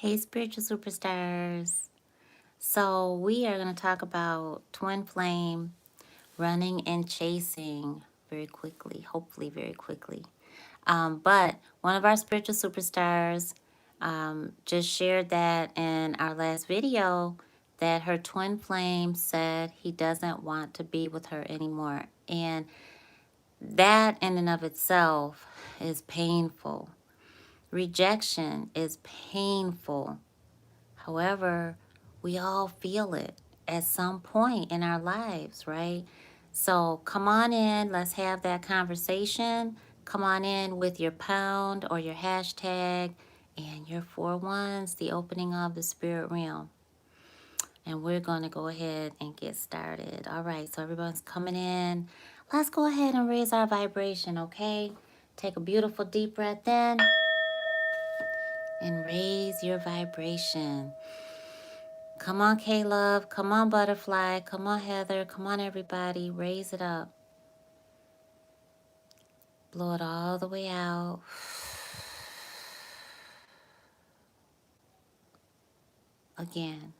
Hey, spiritual superstars. So, we are going to talk about twin flame running and chasing very quickly, hopefully, very quickly. But one of our spiritual superstars just shared that in our last video that her twin flame said he doesn't want to be with her anymore. And that, in and of itself, is painful. Rejection is painful. However, we all feel it at some point in our lives, right? So come on in, let's have that conversation. Come on in with your pound or your hashtag and your 4 1s, the opening of the spirit realm. And we're going to go ahead and get started. All right, so everyone's coming in. Let's go ahead and raise our vibration, okay? Take a beautiful deep breath in and raise your vibration. Come on, K-Love. Come on, Butterfly. Come on, Heather. Come on, everybody. Raise it up. Blow it all the way out. Again.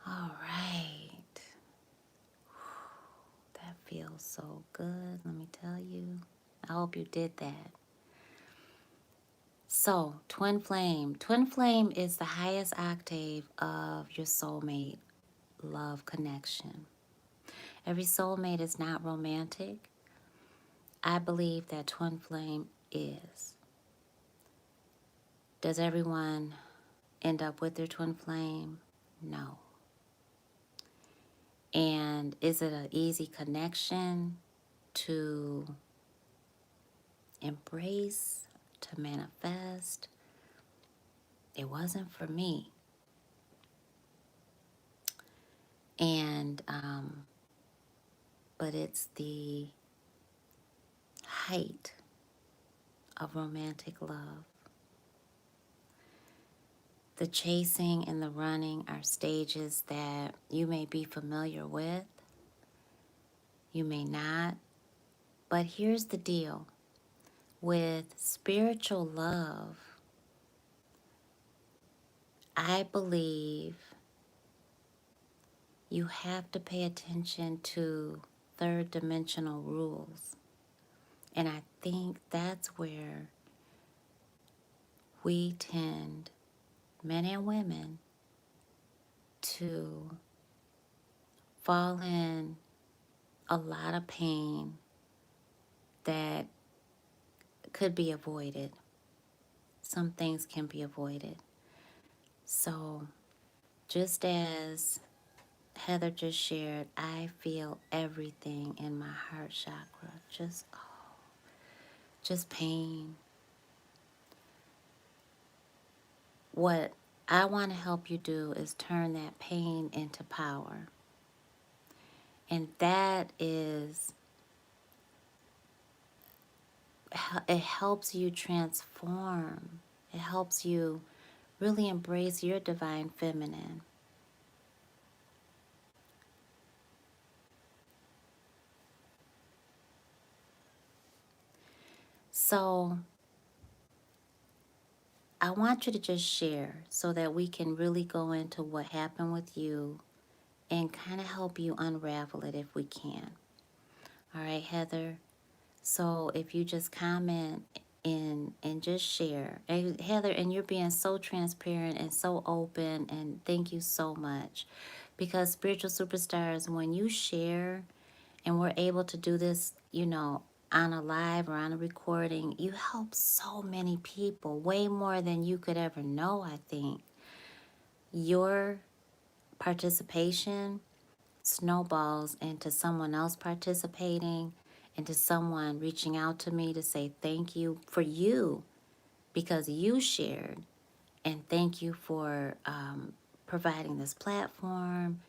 All right. That feels so good, let me tell you. I hope you did that. So, twin flame. Twin flame is the highest octave of your soulmate love connection. Every soulmate is not romantic. I believe that twin flame is. Does everyone end up with their twin flame? No. And is it an easy connection to embrace, to manifest? It wasn't for me. And, but it's the height of romantic love. The chasing and the running are stages that you may be familiar with, you may not. But here's the deal. With spiritual love, I believe you have to pay attention to third dimensional rules. And I think that's where we tend, men and women, to fall in a lot of pain that could be avoided. Some things can be avoided. So just as Heather just shared, I feel everything in my heart chakra. Just pain. What I want to help you do is turn that pain into power. And that is, it helps you transform. It helps you really embrace your divine feminine. So I want you to just share so that we can really go into what happened with you and kind of help you unravel it if we can. All right, Heather. So if you just comment and just share. And Heather, and you're being so transparent and so open, and thank you so much. Because spiritual superstars, when you share and we're able to do this, on a live or on a recording, you help so many people, way more than you could ever know, I think. Your participation snowballs into someone else participating, into someone reaching out to me to say thank you for you because you shared, and thank you for providing this platform.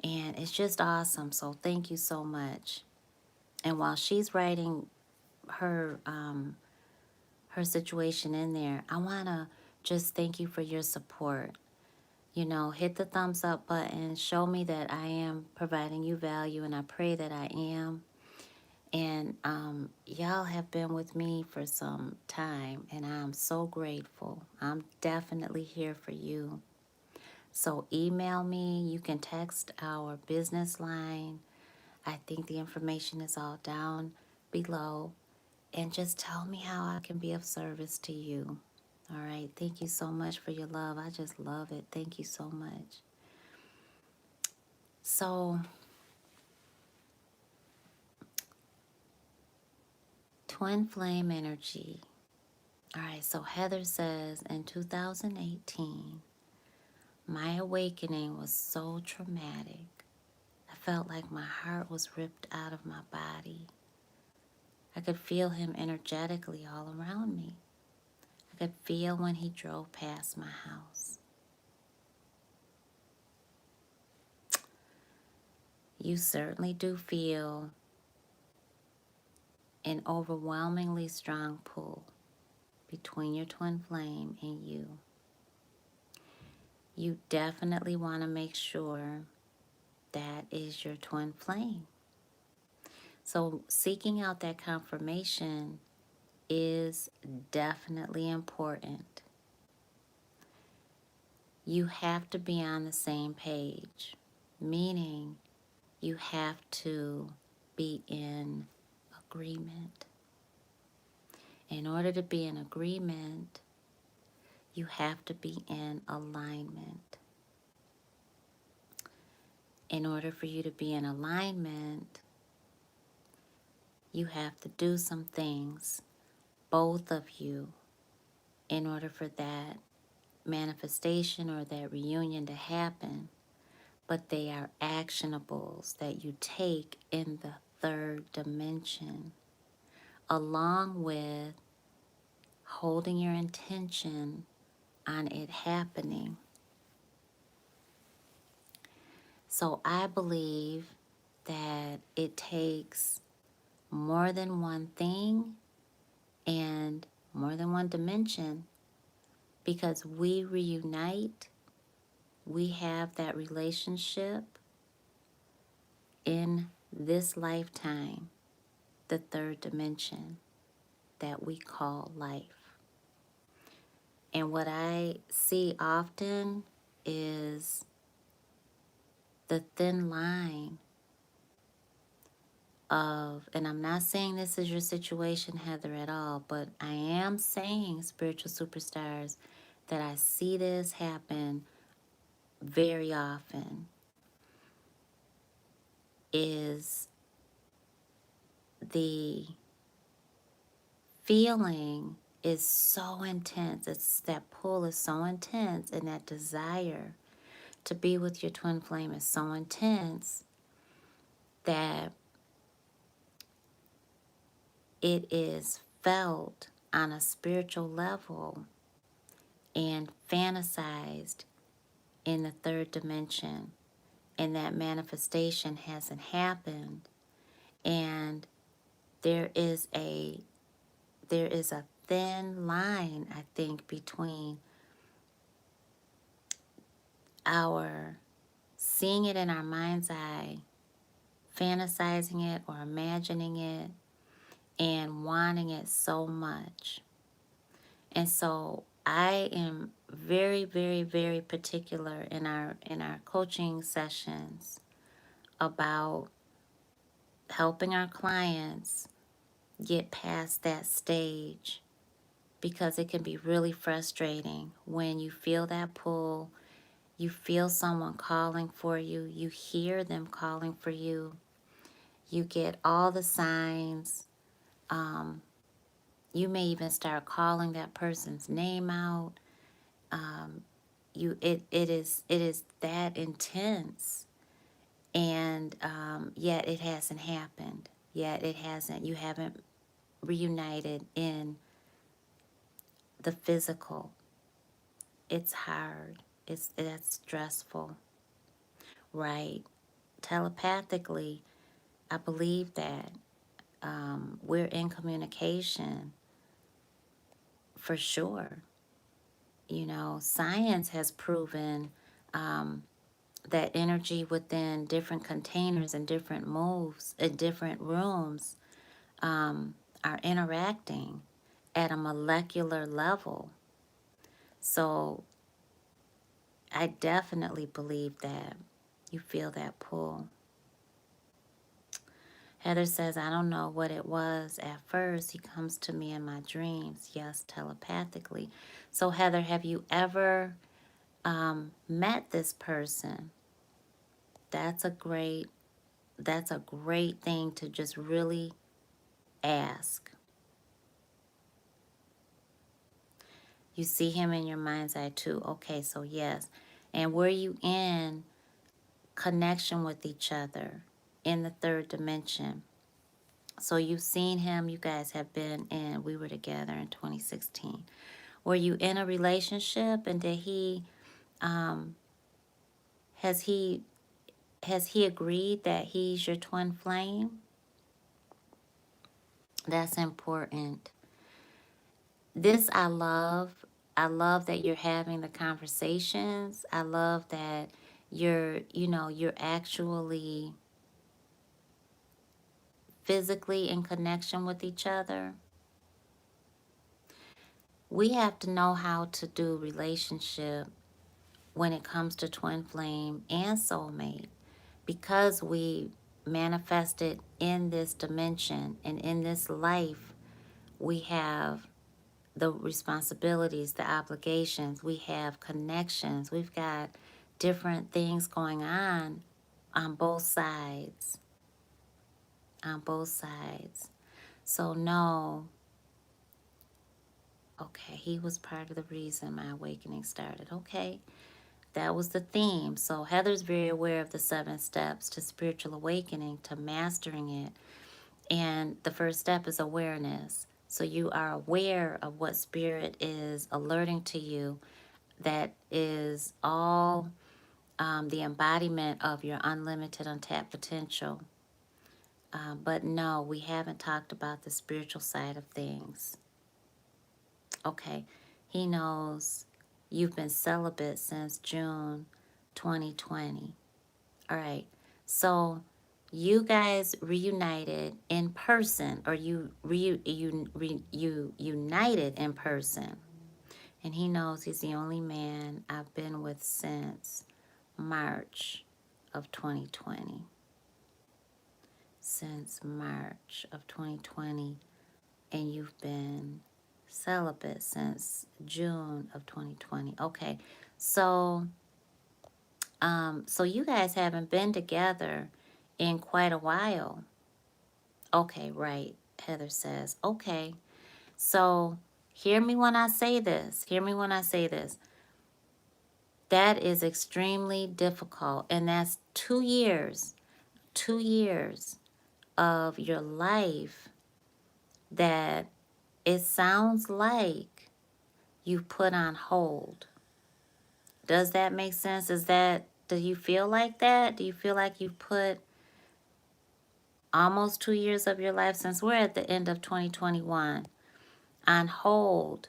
And it's just awesome. So thank you so much. And while she's writing her her situation in there, I want to just thank you for your support. You know, hit the thumbs up button, show me that I am providing you value, and I pray that I am. And y'all have been with me for some time, and I'm so grateful. I'm definitely here for you. So email me. You can text our business line. I think the information is all down below. And just tell me how I can be of service to you. All right. Thank you so much for your love. I just love it. Thank you so much. So, twin flame energy. All right. So, Heather says in 2018, my awakening was so traumatic. I felt like my heart was ripped out of my body. I could feel him energetically all around me. I could feel when he drove past my house. You certainly do feel an overwhelmingly strong pull between your twin flame and you. You definitely want to make sure that is your twin flame. So seeking out that confirmation is definitely important. You have to be on the same page, meaning you have to be in agreement. In order to be in agreement, you have to be in alignment. In order for you to be in alignment, you have to do some things, both of you, in order for that manifestation or that reunion to happen. But they are actionables that you take in the third dimension, along with holding your intention on it happening. So I believe that it takes more than one thing and more than one dimension, because we reunite, we have that relationship in this lifetime, the third dimension that we call life. And what I see often is the thin line of, and I'm not saying this is your situation, Heather, at all, but I am saying, spiritual superstars, that I see this happen very often, is the feeling is so intense. It's that pull is so intense, and that desire to be with your twin flame is so intense that it is felt on a spiritual level and fantasized in the third dimension, and that manifestation hasn't happened. And there is a thin line, I think, between our seeing it in our mind's eye, fantasizing it or imagining it, and wanting it so much. And so I am very, very, very particular in our coaching sessions about helping our clients get past that stage, because it can be really frustrating when you feel that pull, you feel someone calling for you, you hear them calling for you, you get all the signs. You may even start calling that person's name out. It is that intense, and yet it hasn't happened. Yet it hasn't. You haven't reunited in the physical. It's hard. That's stressful, right? Telepathically, I believe that. We're in communication for sure. You know, science has proven um, that energy within different containers and different moves in different rooms are interacting at a molecular level. So I definitely believe that you feel that pull. Heather says, I don't know what it was at first. He comes to me in my dreams. Yes, telepathically. So, Heather, have you ever met this person? That's a great that's a great thing to just really ask. You see him in your mind's eye too. Okay, so yes. And were you in connection with each other in the third dimension? So you've seen him, you guys have been in, we were together in 2016. Were you in a relationship, and did he um has he has he agreed that he's your twin flame? That's important. This I love. I love that you're having the conversations. I love that you're actually physically in connection with each other. We have to know how to do relationship when it comes to twin flame and soulmate, because we manifested in this dimension and in this life. We have the responsibilities, the obligations, we have connections, we've got different things going on both sides, on both sides. So no, okay, he was part of the reason my awakening started. Okay, that was the theme. So Heather's very aware of the 7 steps to spiritual awakening, to mastering it. And the first step is awareness. So you are aware of what spirit is alerting to you, that is all the embodiment of your unlimited, untapped potential. But no, we haven't talked about the spiritual side of things. Okay, he knows you've been celibate since June 2020. All right, so you guys reunited in person, or you united in person, and he knows he's the only man I've been with since March of 2020. Since March of 2020, and you've been celibate since June of 2020. Okay, so so you guys haven't been together in quite a while. Okay, right. Heather says, okay. So hear me when I say this. Hear me when I say this. That is extremely difficult, and that's 2 years. 2 years of your life that it sounds like you put on hold. Does that make sense? Do you feel like that? Do you feel like you put almost 2 years of your life, since we're at the end of 2021, on hold?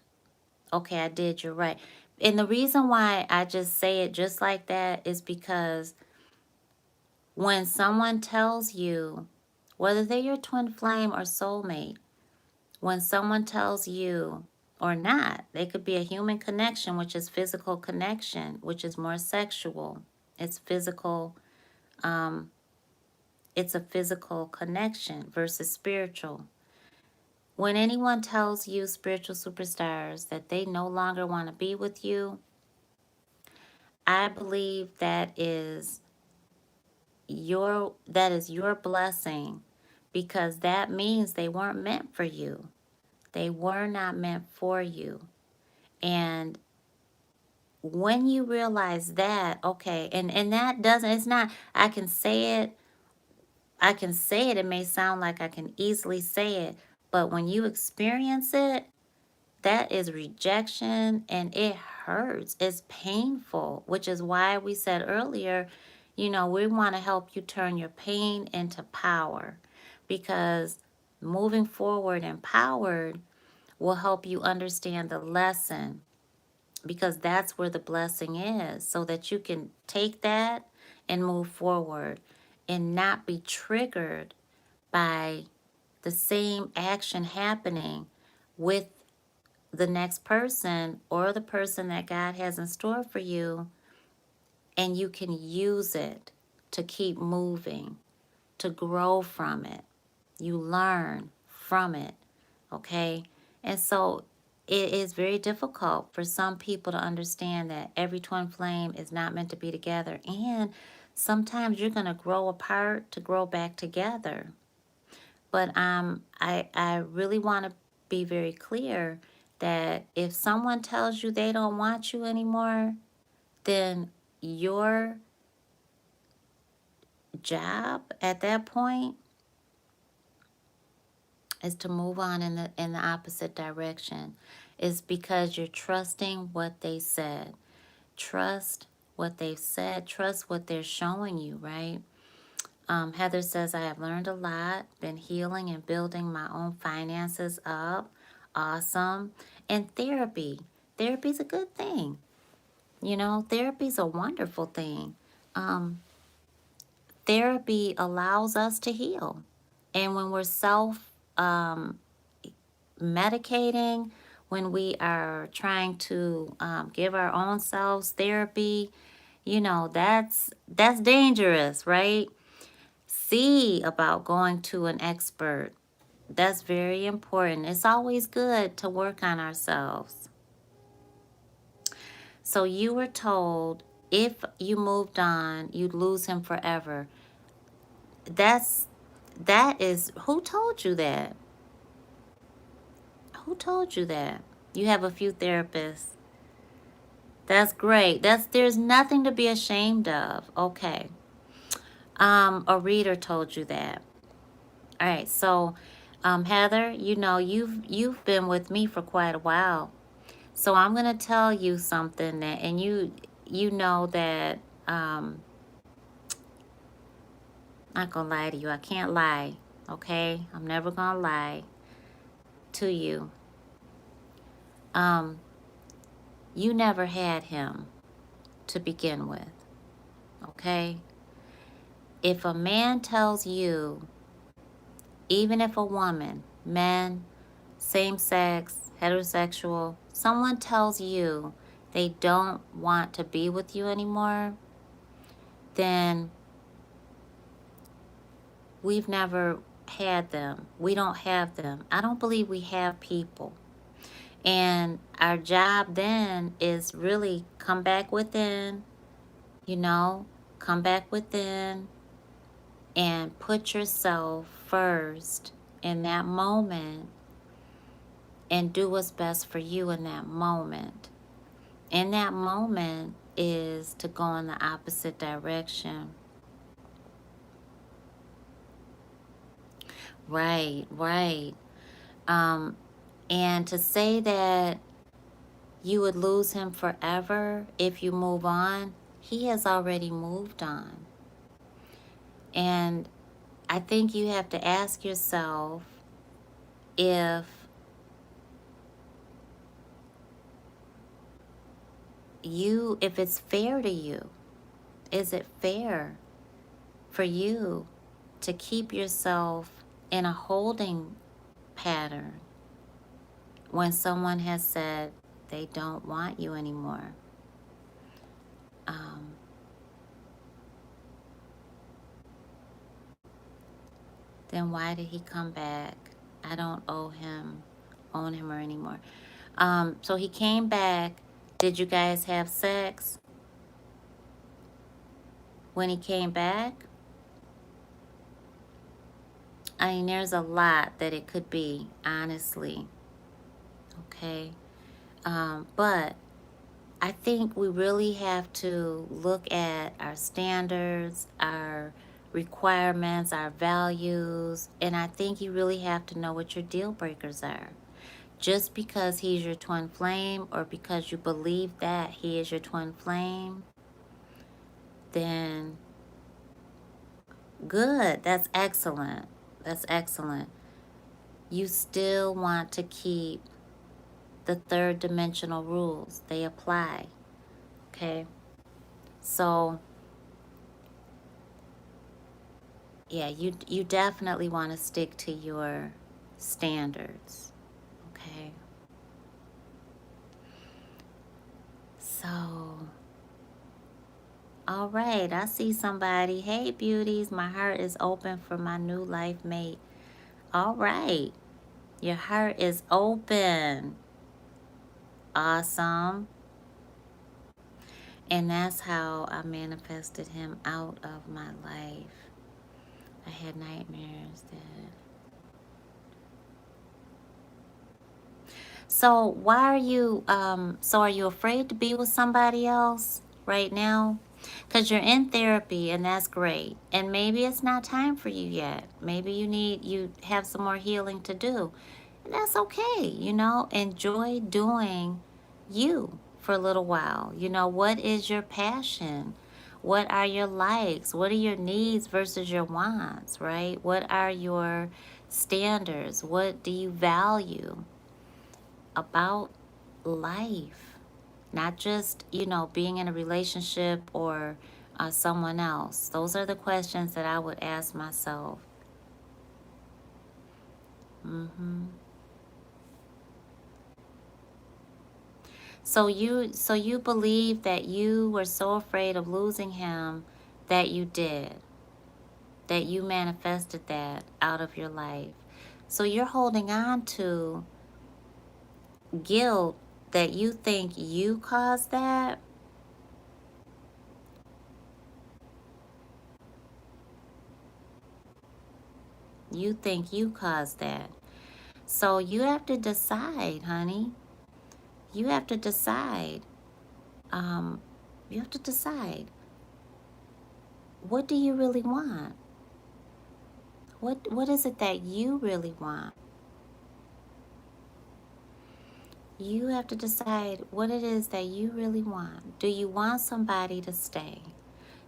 Okay, I did, you're right. And the reason why I just say it just like that is because when someone tells you, whether they're your twin flame or soulmate, when someone tells you, or not, they could be a human connection, which is physical connection, which is more sexual. It's physical, it's a physical connection versus spiritual. When anyone tells you, spiritual superstars, that they no longer want to be with you, I believe that is your blessing, because that means they weren't meant for you. They were not meant for you. And when you realize that, okay, and that doesn't, it's not, I can say it, it may sound like I can easily say it, but when you experience it, that is rejection, and it hurts. It's painful, which is why we said earlier, we want to help you turn your pain into power, because Moving forward empowered will help you understand the lesson, because that's where the blessing is, so that you can take that and move forward and not be triggered by the same action happening with the next person or the person that God has in store for you, and you can use it to keep moving, to grow from it. You learn from it, okay? And so it is very difficult for some people to understand that every twin flame is not meant to be together. And sometimes you're going to grow apart to grow back together. But I really want to be very clear that if someone tells you they don't want you anymore, then your job at that point is to move on in the opposite direction. Is because you're trusting what they said. Trust what they've said. Trust what they're showing you, right? Heather says, I have learned a lot, been healing and building my own finances up. Awesome. And therapy. Therapy's a good thing. You know, therapy's a wonderful thing. Um, Therapy allows us to heal. And when we're self medicating, when we are trying to give our own selves therapy, you know, that's dangerous, right? See about going to an expert. That's very important. It's always good to work on ourselves. So you were told if you moved on, you'd lose him forever. That's that is who told you that? Who told you that? You have a few therapists. That's great. There's nothing to be ashamed of. Okay. A reader told you that. All right. So, Heather, you know you've been with me for quite a while. So I'm gonna tell you something that, and you know that not gonna lie to you. I can't lie. Okay. I'm never gonna lie to you. Um, you never had him to begin with. Okay. If a man tells you, even if a woman, men, same sex, heterosexual, someone tells you they don't want to be with you anymore, then we've never had them. We don't have them. I don't believe we have people. And our job then is really come back within, you know, come back within and put yourself first in that moment and do what's best for you in that moment. In that moment is to go in the opposite direction. Right, right. Um, and to say that you would lose him forever if you move on, he has already moved on. And I think you have to ask yourself if it's fair to you. Is it fair for you to keep yourself in a holding pattern when someone has said they don't want you anymore? Um, then why did he come back? I don't own him or anymore. So he came back. Did you guys have sex when he came back? I mean, there's a lot that it could be, honestly. Okay. But I think we really have to look at our standards, our requirements, our values, and I think you really have to know what your deal breakers are. Just because he's your twin flame or because you believe that he is your twin flame, then good. That's excellent. That's excellent. you still want to keep the third dimensional rules. They apply. Okay? So, yeah, you definitely want to stick to your standards. Okay? So, all right, I see somebody. Hey, beauties, my heart is open for my new life mate. All right, your heart is open. Awesome. And that's how I manifested him out of my life. I had nightmares that. So why are you so are you afraid to be with somebody else right now? Because you're in therapy and that's great. And maybe it's not time for you yet. Maybe you have some more healing to do. And that's okay, you know. Enjoy doing you for a little while. You know, what is your passion? What are your likes? What are your needs versus your wants, right? What are your standards? What do you value about life? Not just, you know, being in a relationship or someone else. Those are the questions that I would ask myself. hmm So you believe that you were so afraid of losing him that you did, that you manifested that out of your life. So you're holding on to guilt that you think you caused that. You think you caused that. So you have to decide, honey. You have to decide. Um, you have to decide. What do you really want? What is it that you really want? You have to decide what it is that you really want. Do you want somebody to stay?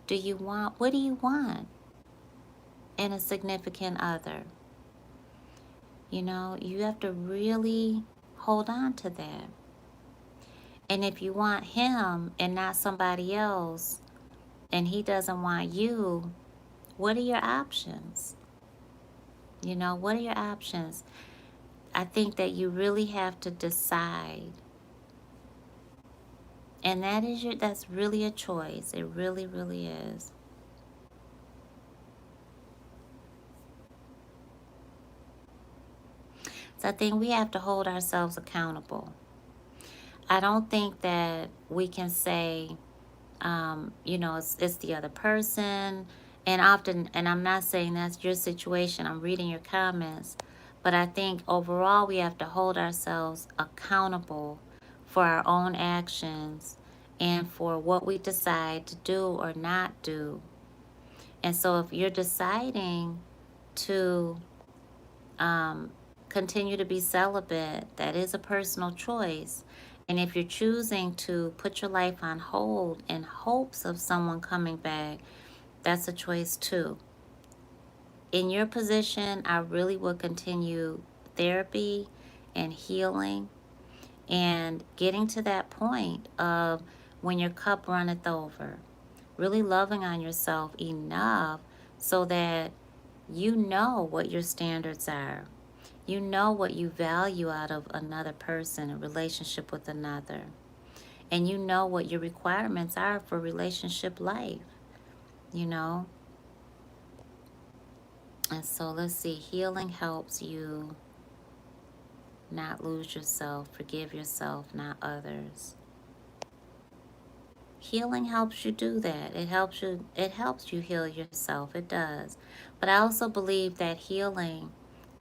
What do you want in a significant other? You know, you have to really hold on to that. And if you want him and not somebody else, and he doesn't want you, what are your options? You know, what are your options? I think that you really have to decide. And that's really a choice. It really, really is. So I think we have to hold ourselves accountable. I don't think that we can say, you know, it's the other person. And often, and I'm not saying that's your situation, I'm reading your comments, but I think overall we have to hold ourselves accountable for our own actions and for what we decide to do or not do. And so if you're deciding to um, continue to be celibate, that is a personal choice. And if you're choosing to put your life on hold in hopes of someone coming back, that's a choice too. In your position, I really would continue therapy and healing and getting to that point of when your cup runneth over, really loving on yourself enough so that you know what your standards are. You know what you value out of another person, a relationship with another. And you know what your requirements are for relationship life, you know? And so let's see, healing helps you not lose yourself, forgive yourself, not others. Healing helps you do that. It helps you heal yourself. It does. But I also believe that healing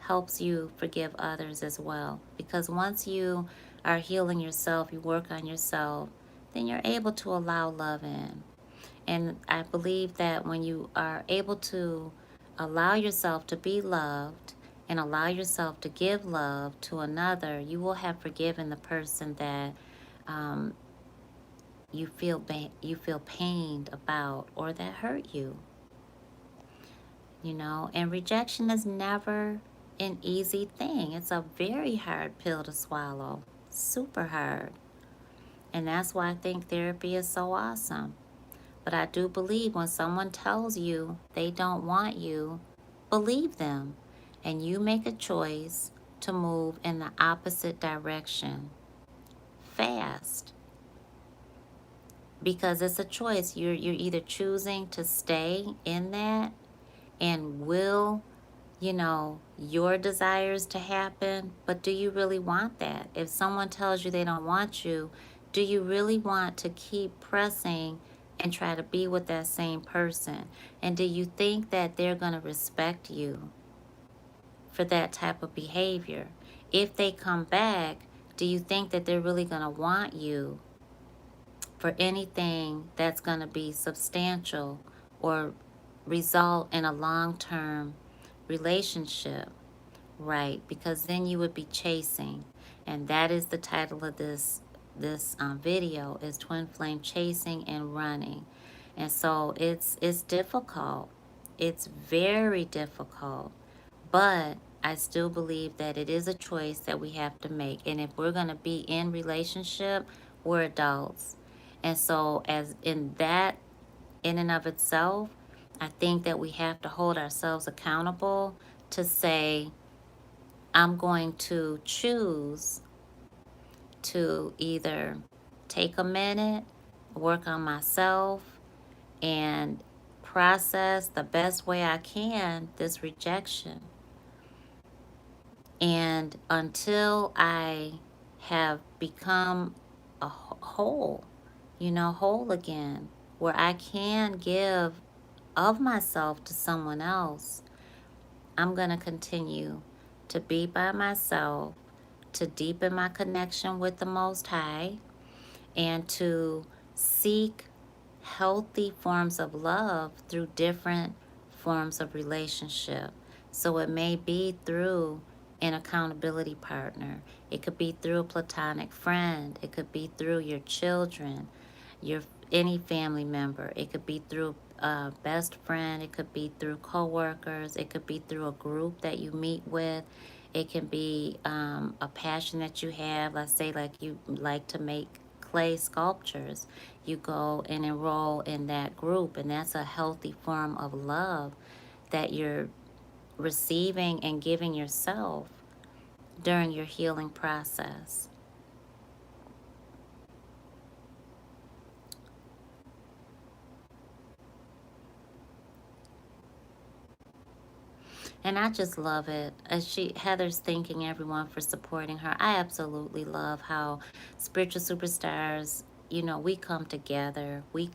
helps you forgive others as well. Because once you are healing yourself, you work on yourself, then you're able to allow love in. And I believe that when you are able to allow yourself to be loved and allow yourself to give love to another, you will have forgiven the person that um, you feel pained about or that hurt you, you know. And rejection is never an easy thing. It's a very hard pill to swallow, super hard. And that's why I think therapy is so awesome. But I do believe when someone tells you they don't want you, believe them. And you make a choice to move in the opposite direction fast. Because it's a choice. You're either choosing to stay in that and will, your desires to happen, but do you really want that? If someone tells you they don't want you, do you really want to keep pressing and try to be with that same person? And do you think that they're going to respect you for that type of behavior? If they come back, do you think that they're really going to want you for anything that's going to be substantial or result in a long-term relationship? Right, because then you would be chasing, and that is the title of this video is twin flame chasing and running. And so it's difficult. It's very difficult, but I still believe that it is a choice that we have to make. And if we're going to be in relationship, we're adults. And so as in that in and of itself, I think that we have to hold ourselves accountable to say, I'm going to choose to either take a minute, work on myself, and process the best way I can this rejection. And until I have become a whole, whole again, where I can give of myself to someone else, I'm going to continue to be by myself, to deepen my connection with the Most High, and to seek healthy forms of love through different forms of relationship. So it may be through an accountability partner, it could be through a platonic friend, it could be through your children, your any family member. It could be through a best friend. It could be through coworkers. It could be through a group that you meet with. It can be a passion that you have. Let's say like you like to make clay sculptures. You go and enroll in that group, and that's a healthy form of love that you're receiving and giving yourself during your healing process. And I just love it. Heather's thanking everyone for supporting her. I absolutely love how spiritual superstars, we come together. We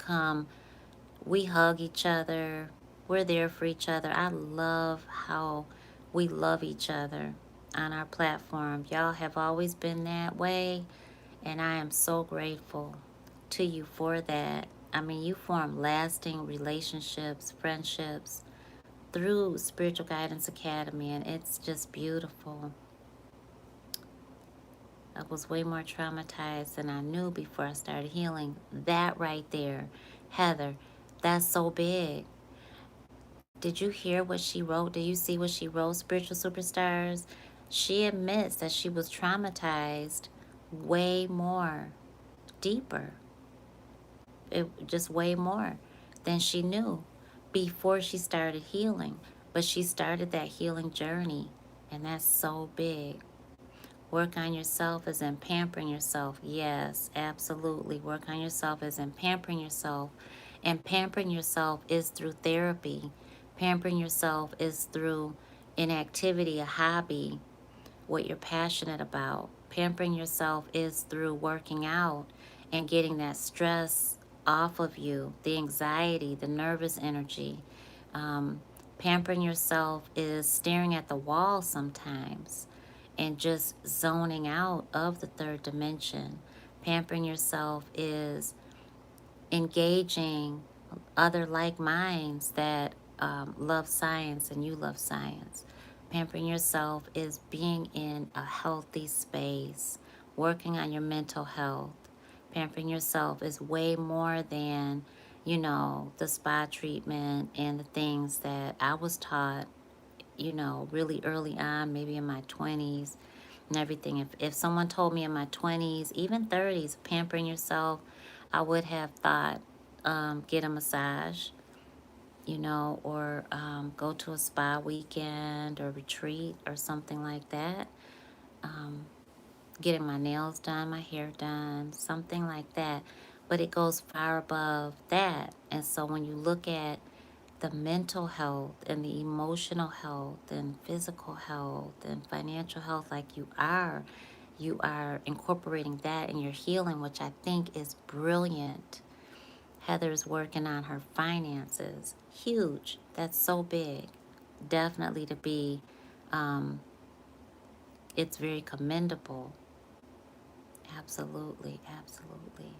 hug each other. We're there for each other. I love how we love each other on our platform. Y'all have always been that way, and I am so grateful to you for that. I mean, you form lasting relationships, friendships, through Spiritual Guidance Academy, and it's just beautiful. I was way more traumatized than I knew before I started healing. That right there, Heather, that's so big. Did you hear what she wrote? Did you see what she wrote, Spiritual Superstars? She admits that she was traumatized way more, deeper, just way more than she knew before she started healing. But she started that healing journey, and that's so big. Work on yourself as in pampering yourself. Yes, absolutely. Work on yourself as in pampering yourself. And pampering yourself is through therapy. Pampering yourself is through an activity, a hobby, what you're passionate about. Pampering yourself is through working out and getting that stress off of you, the anxiety, the nervous energy. Um, Pampering yourself is staring at the wall sometimes and just zoning out of the third dimension. Pampering yourself is engaging other like minds that love science and you love science. Pampering yourself is being in a healthy space, working on your mental health. Pampering yourself is way more than, the spa treatment and the things that I was taught really early on, maybe in my 20s and everything. If someone told me in my 20s, even 30s, pampering yourself, I would have thought, get a massage, or go to a spa weekend or retreat or something like that. Um, Getting my nails done, my hair done, something like that. But it goes far above that. And so when you look at the mental health and the emotional health and physical health and financial health, like you are incorporating that in your healing, which I think is brilliant. Heather's working on her finances. Huge. That's so big. Definitely to be, um, it's very commendable. Absolutely, absolutely.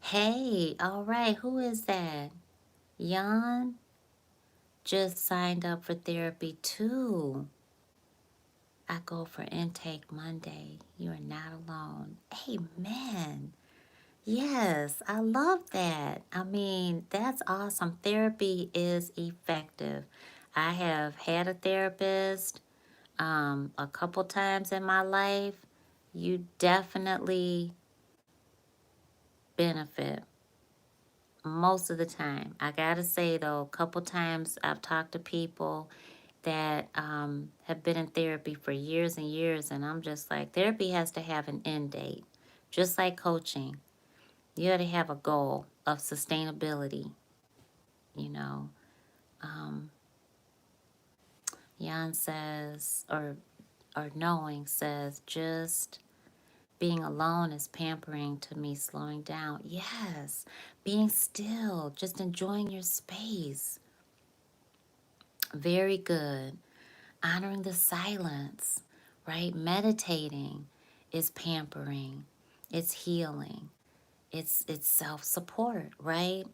Hey, all right, who is that? Jan just signed up for therapy too. I go for intake Monday. You are not alone. Amen. Yes, I love that. I mean, that's awesome. Therapy is effective. I have had a therapist a couple times in my life. You definitely benefit most of the time. I gotta say though, a couple times I've talked to people that have been in therapy for years and years, and I'm just like, therapy has to have an end date, just like coaching. You got to have a goal of sustainability, you know. Um, Jan says, or knowing says, just being alone is pampering to me, slowing down. Yes, being still, just enjoying your space. Very good. Honoring the silence, right? Meditating is pampering, it's healing, it's self-support, right?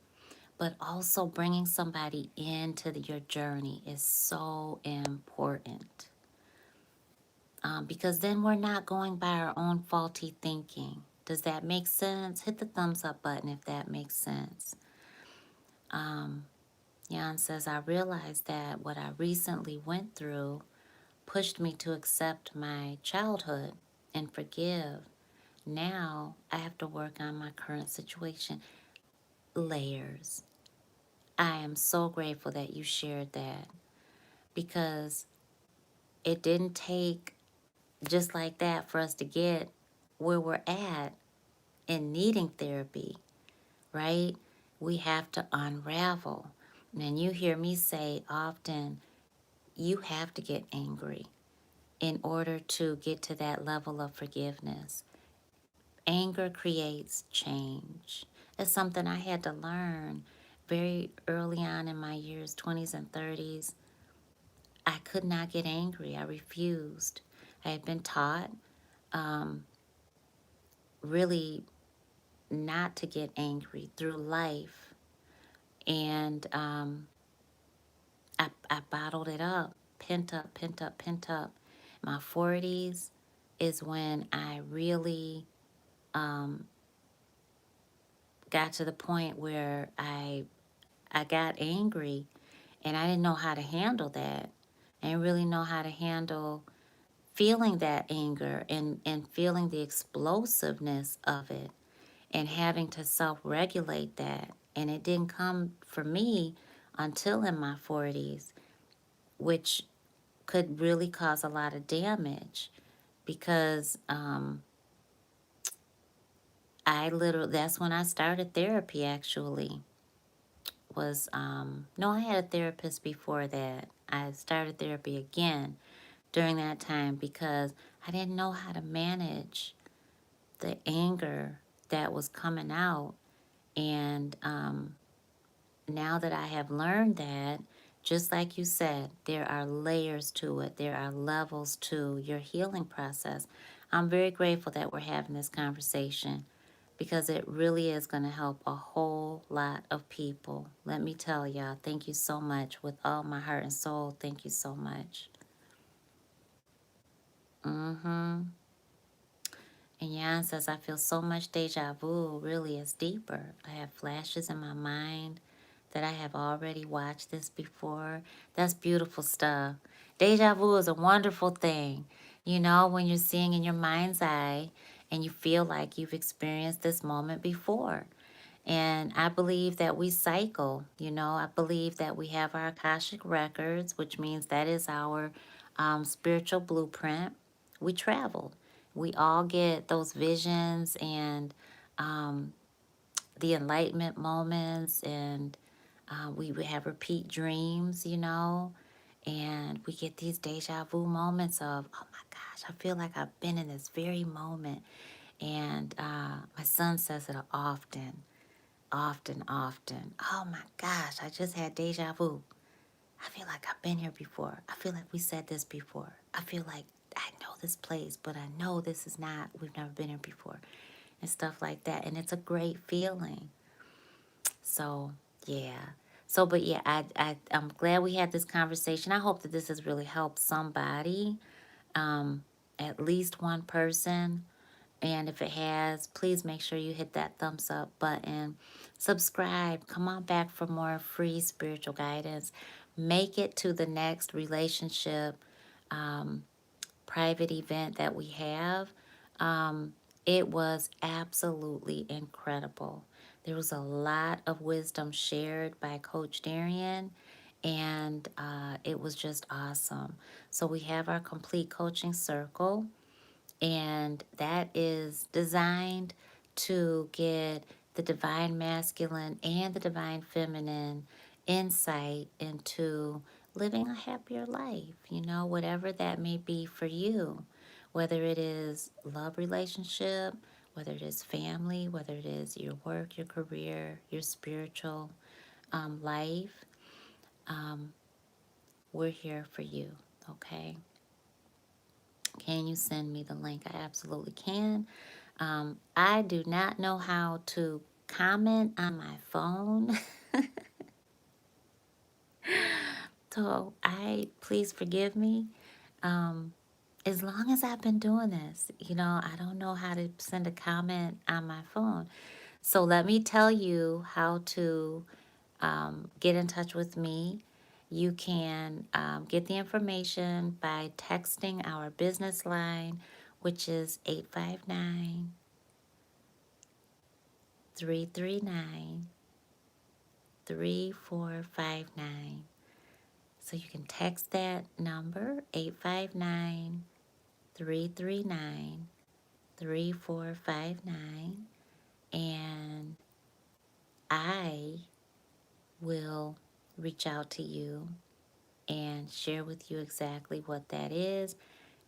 But also bringing somebody into your journey is so important, because then we're not going by our own faulty thinking. Does that make sense? Hit the thumbs up button if that makes sense. um, Jan says, I realized that what I recently went through pushed me to accept my childhood and forgive. Now I have to work on my current situation. Layers. I am so grateful that you shared that, because it didn't take just like that for us to get where we're at in needing therapy, right? We have to unravel. And you hear me say often, you have to get angry in order to get to that level of forgiveness. Anger creates change. It's something I had to learn very early on in my years, 20s and 30s. I could not get angry. I refused. I had been taught um, really not to get angry through life. And I bottled it up, pent up, pent up, pent up. My 40s is when I really um, got to the point where I got angry, and I didn't know how to handle that. I didn't really know how to handle feeling that anger and feeling the explosiveness of it and having to self-regulate that. And it didn't come for me until in my 40s, which could really cause a lot of damage, because that's when I started therapy actually. Was no, I had a therapist before that. I started therapy again during that time because I didn't know how to manage the anger that was coming out. And now that I have learned that, just like you said, there are layers to it, there are levels to your healing process. I'm very grateful that we're having this conversation, because it really is going to help a whole lot of people. Let me tell y'all, thank you so much with all my heart and soul. Thank you so much. Mm-hmm. And Jan says, I feel so much deja vu. Really, it's deeper. I have flashes in my mind that I have already watched this before. That's beautiful stuff. Deja vu is a wonderful thing. You know, when you're seeing in your mind's eye and you feel like you've experienced this moment before. And I believe that we cycle, you know, I believe that we have our Akashic records, which means that is our spiritual blueprint. We travel. We all get those visions and um, the enlightenment moments, and we have repeat dreams, you know, and we get these deja vu moments of, oh my gosh, I feel like I've been in this very moment. And my son says it often, often, often. Oh my gosh, I just had deja vu. I feel like I've been here before. I feel like we said this before. I feel like I know this place, but I know this is not, we've never been here before, and stuff like that. And it's a great feeling. So, yeah. So, but yeah, I'm glad we had this conversation. I hope that this has really helped somebody, um, at least one person. And if it has, please make sure you hit that thumbs up button. Subscribe. Come on back for more free spiritual guidance. Make it to the next relationship um, private event that we have. Um, it was absolutely incredible. There was a lot of wisdom shared by Coach Darian, and it was just awesome. So we have our complete coaching circle, and that is designed to get the divine masculine and the divine feminine insight into living a happier life, you know, whatever that may be for you, whether it is love relationship, whether it is family, whether it is your work, your career, your spiritual life. um, we're here for you. Okay, can you send me the link? I absolutely can. I do not know how to comment on my phone. So please forgive me. Um, as long as I've been doing this, you know, I don't know how to send a comment on my phone. So let me tell you how to get in touch with me. You can get the information by texting our business line, which is 859 339 3459. So you can text that number, 859 339 3459, and I will reach out to you and share with you exactly what that is.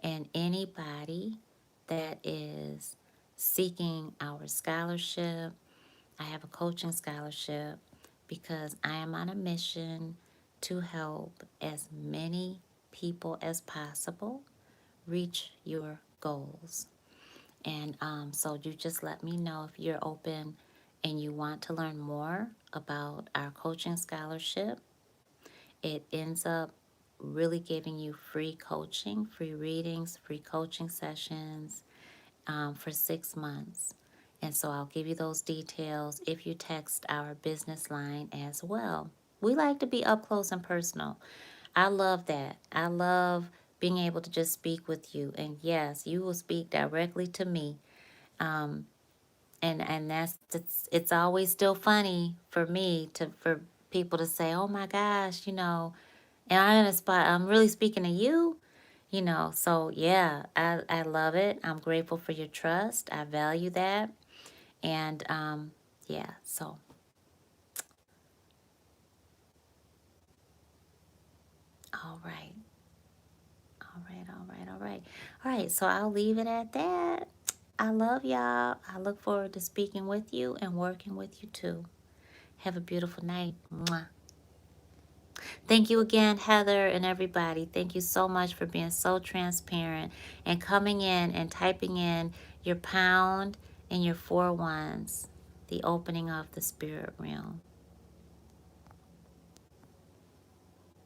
And anybody that is seeking our scholarship, I have a coaching scholarship because I am on a mission to help as many people as possible reach your goals. And so you just let me know if you're open and you want to learn more about our coaching scholarship. It ends up really giving you free coaching, free readings, free coaching sessions for 6 months. And so I'll give you those details if you text our business line as well. We like to be up close and personal. I love that. I love being able to just speak with you. And yes, you will speak directly to me. Um, and that's it's always still funny for me to for people to say, "Oh my gosh, you know, am I in a spot? I'm really speaking to you." You know, so yeah, I love it. I'm grateful for your trust. I value that. And yeah, so all right. All right, all right, all right. All right, so I'll leave it at that. I love y'all. I look forward to speaking with you and working with you too. Have a beautiful night. Mwah. Thank you again, Heather, and everybody. Thank you so much for being so transparent and coming in and typing in your pound and your 4 ones, the opening of the spirit realm.